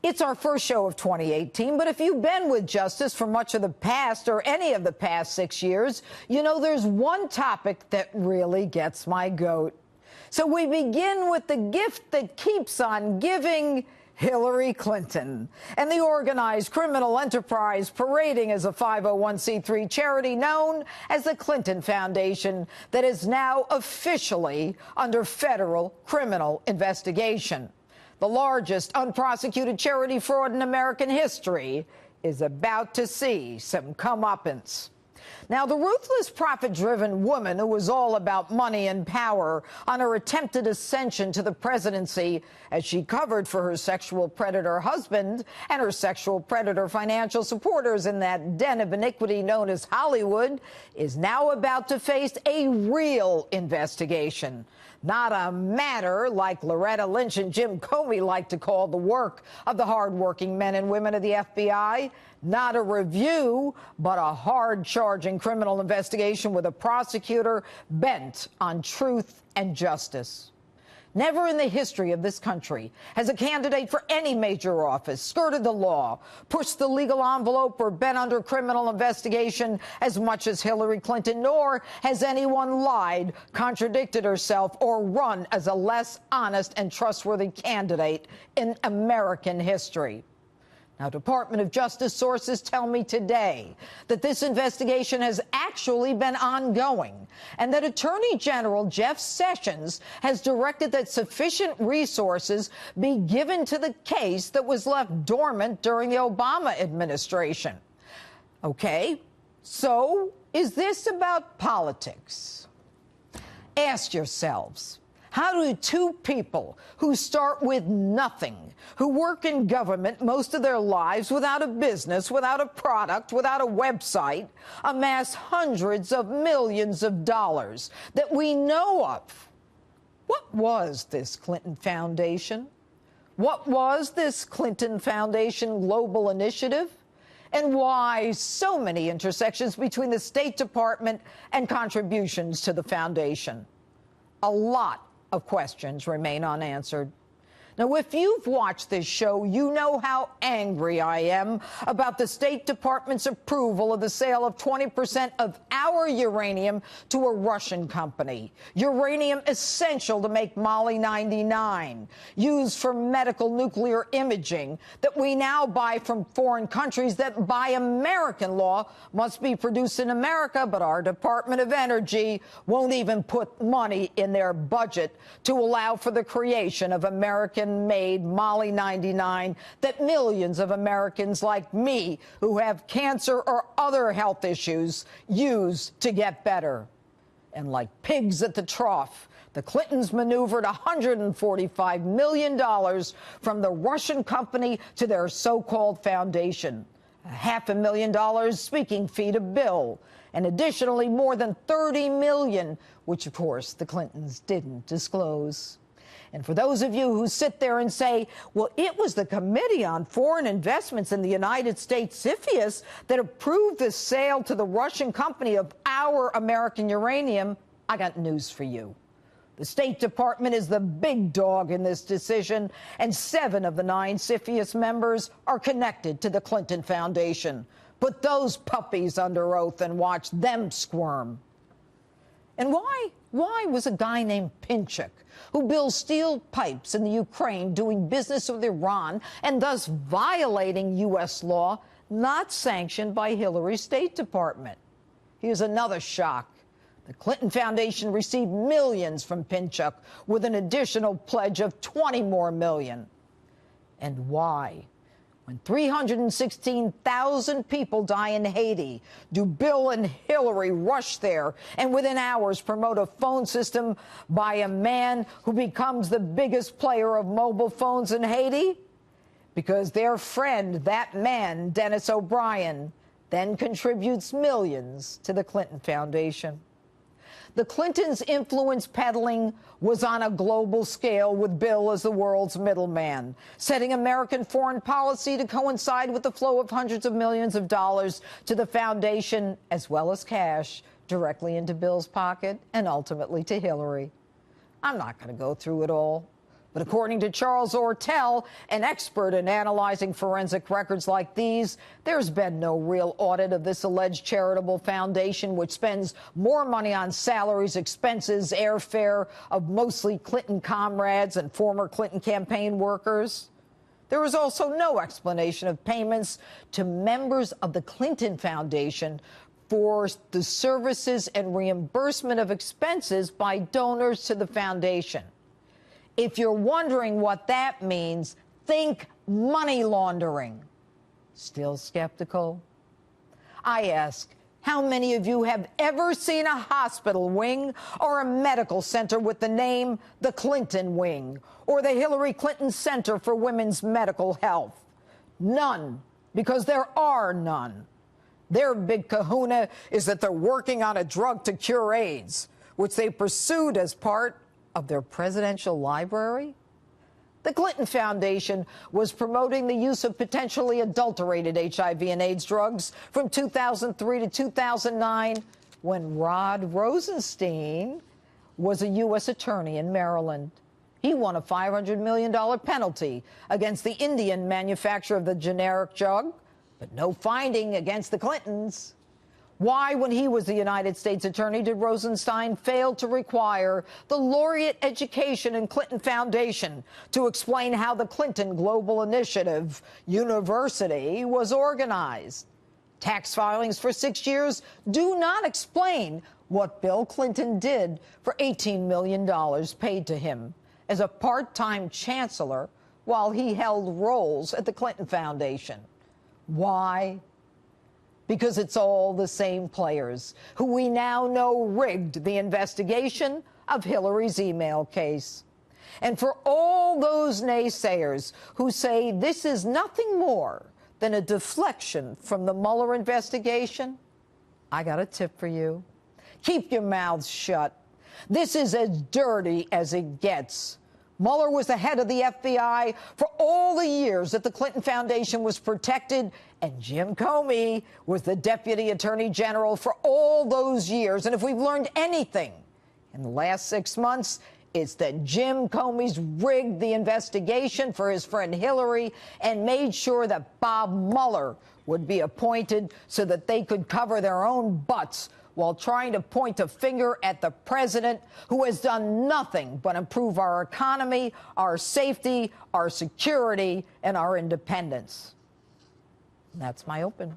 It's our first show of 2018, but if you've been with Justice for much of the past or any of the past 6 years, you know there's one topic that really gets my goat. So we begin with the gift that keeps on giving, Hillary Clinton, and the organized criminal enterprise parading as a 501c3 charity known as the Clinton Foundation that is now officially under federal criminal investigation. The largest unprosecuted charity fraud in American history is about to see some comeuppance. Now, the ruthless, profit-driven woman who was all about money and power on her attempted ascension to the presidency as she covered for her sexual predator husband and her sexual predator financial supporters in that den of iniquity known as Hollywood is now about to face a real investigation. Not a matter like Loretta Lynch and Jim Comey like to call the work of the hardworking men and women of the FBI. Not a review, but a hard-charging criminal investigation with a prosecutor bent on truth and justice. Never in the history of this country has a candidate for any major office skirted the law, pushed the legal envelope, or been under criminal investigation as much as Hillary Clinton, nor has anyone lied, contradicted herself, or run as a less honest and trustworthy candidate in American history. Now, Department of Justice sources tell me today that this investigation has actually been ongoing and that Attorney General Jeff Sessions has directed that sufficient resources be given to the case that was left dormant during the Obama administration. Okay, so is this about politics? Ask yourselves. How do two people who start with nothing, who work in government most of their lives without a business, without a product, without a website, amass hundreds of millions of dollars that we know of? What was this Clinton Foundation? What was this Clinton Foundation Global Initiative? And why so many intersections between the State Department and contributions to the foundation? A lot of questions remain unanswered. Now, if you've watched this show, you know how angry I am about the State Department's approval of the sale of 20% of our uranium to a Russian company. Uranium essential to make Moly 99, used for medical nuclear imaging, that we now buy from foreign countries that, by American law, must be produced in America, but our Department of Energy won't even put money in their budget to allow for the creation of American-made Moly 99 that millions of Americans like me who have cancer or other health issues use to get better. And like pigs at the trough, the Clintons maneuvered $145 million from the Russian company to their so-called foundation. $500,000 speaking fee to Bill, and additionally more than $30 million, which of course the Clintons didn't disclose. And for those of you who sit there and say, well, it was the Committee on Foreign Investments in the United States, CFIUS, that approved the sale to the Russian company of our American uranium, I got news for you. The State Department is the big dog in this decision, and 7 of the 9 CFIUS members are connected to the Clinton Foundation. Put those puppies under oath and watch them squirm. And why was a guy named Pinchuk, who builds steel pipes in the Ukraine, doing business with Iran and thus violating U.S. law, not sanctioned by Hillary's State Department? Here's another shock. The Clinton Foundation received millions from Pinchuk, with an additional pledge of 20 more million. And why? When 316,000 people die in Haiti, do Bill and Hillary rush there and within hours promote a phone system by a man who becomes the biggest player of mobile phones in Haiti? Because their friend, that man, Dennis O'Brien, then contributes millions to the Clinton Foundation. The Clintons' influence peddling was on a global scale, with Bill as the world's middleman, setting American foreign policy to coincide with the flow of hundreds of millions of dollars to the foundation, as well as cash, directly into Bill's pocket and ultimately to Hillary. I'm not going to go through it all, But according to Charles Ortel, an expert in analyzing forensic records like these, there's been no real audit of this alleged charitable foundation, which spends more money on salaries, expenses, airfare of mostly Clinton comrades and former Clinton campaign workers. There was also no explanation of payments to members of the Clinton Foundation for the services and reimbursement of expenses by donors to the foundation. If you're wondering what that means, think money laundering. Still skeptical? I ask, how many of you have ever seen a hospital wing or a medical center with the name the Clinton Wing or the Hillary Clinton Center for Women's Medical Health? None, because there are none. Their big kahuna is that they're working on a drug to cure AIDS, which they pursued as part of their presidential library. The Clinton Foundation was promoting the use of potentially adulterated HIV and AIDS drugs from 2003 to 2009 when Rod Rosenstein was a U.S. attorney in Maryland. He won a $500 million penalty against the Indian manufacturer of the generic drug, but no finding against the Clintons. Why, when he was the United States attorney, did Rosenstein fail to require the laureate education and Clinton Foundation to explain how the Clinton Global Initiative University was organized? Tax filings for 6 years do not explain what Bill Clinton did for $18 million paid to him as a part-time chancellor while he held roles at the Clinton Foundation. Why? Because it's all the same players who we now know rigged the investigation of Hillary's email case. And for all those naysayers who say this is nothing more than a deflection from the Mueller investigation, I got a tip for you. Keep your mouths shut. This is as dirty as it gets. Mueller was the head of the FBI for all the years that the Clinton Foundation was protected, and Jim Comey was the Deputy Attorney General for all those years. And if we've learned anything in the last 6 months, it's that Jim Comey's rigged the investigation for his friend Hillary and made sure that Bob Mueller would be appointed so that they could cover their own butts while trying to point a finger at the president, who has done nothing but improve our economy, our safety, our security, and our independence. And that's my open.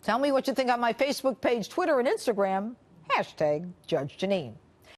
Tell me what you think on my Facebook page, Twitter, and Instagram. #Judge Jeanine.